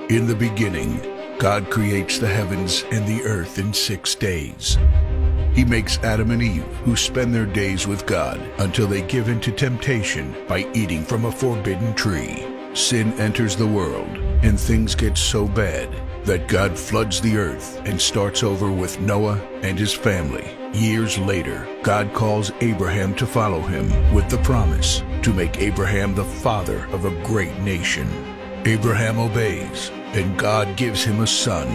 In the beginning, God creates the heavens and the earth in 6 days. He makes Adam and Eve, who spend their days with God until they give in to temptation by eating from a forbidden tree. Sin enters the world, and things get so bad that God floods the earth and starts over with Noah and his family. Years later, God calls Abraham to follow him with the promise to make Abraham the father of a great nation. Abraham obeys, and God gives him a son,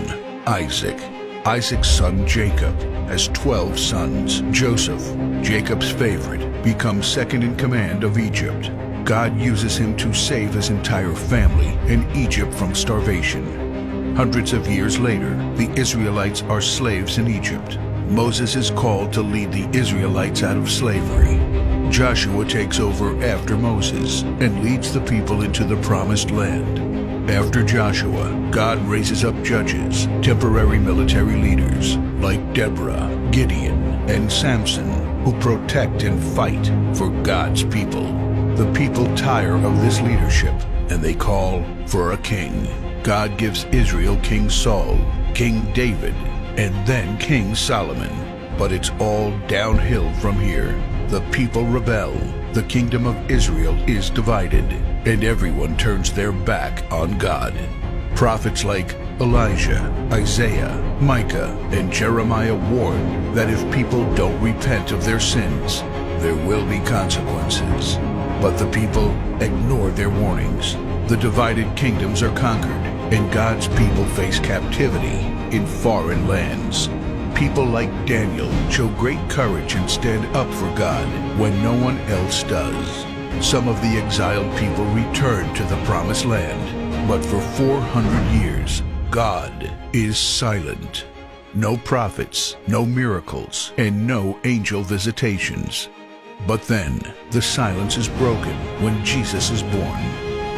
Isaac. Isaac's son Jacob has 12 sons. Joseph, Jacob's favorite, becomes second in command of Egypt. God uses him to save his entire family and Egypt from starvation. Hundreds of years later, the Israelites are slaves in Egypt. Moses is called to lead the Israelites out of slavery. Joshua takes over after Moses and leads the people into the promised land. After Joshua, God raises up judges, temporary military leaders like Deborah, Gideon, and Samson, who protect and fight for God's people. The people tire of this leadership, and they call for a king. God gives Israel King Saul, King David, and then King Solomon. But it's all downhill from here. The people rebel. The kingdom of Israel is divided, and everyone turns their back on God. Prophets like Elijah, Isaiah, Micah, and Jeremiah warn that if people don't repent of their sins, there will be consequences. But the people ignore their warnings. The divided kingdoms are conquered, and God's people face captivity in foreign lands. People like Daniel show great courage and stand up for God when no one else does. Some of the exiled people return to the promised land, but for 400 years, God is silent. No prophets, no miracles, and no angel visitations. But then, the silence is broken when Jesus is born.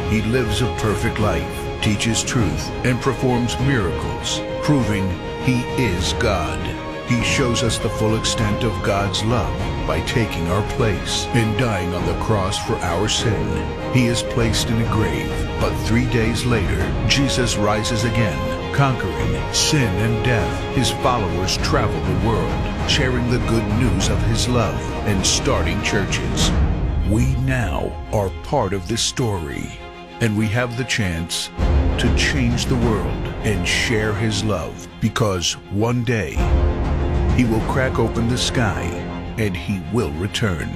He lives a perfect life, teaches truth, and performs miracles, proving He is God. He shows us the full extent of God's love by taking our place and dying on the cross for our sin. He is placed in a grave, but 3 days later, Jesus rises again, conquering sin and death. His followers travel the world, sharing the good news of His love and starting churches. We now are part of this story, and we have the chance to change the world and share His love, because one day He will crack open the sky and He will return.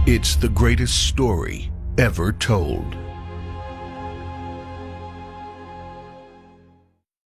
It's the greatest story ever told.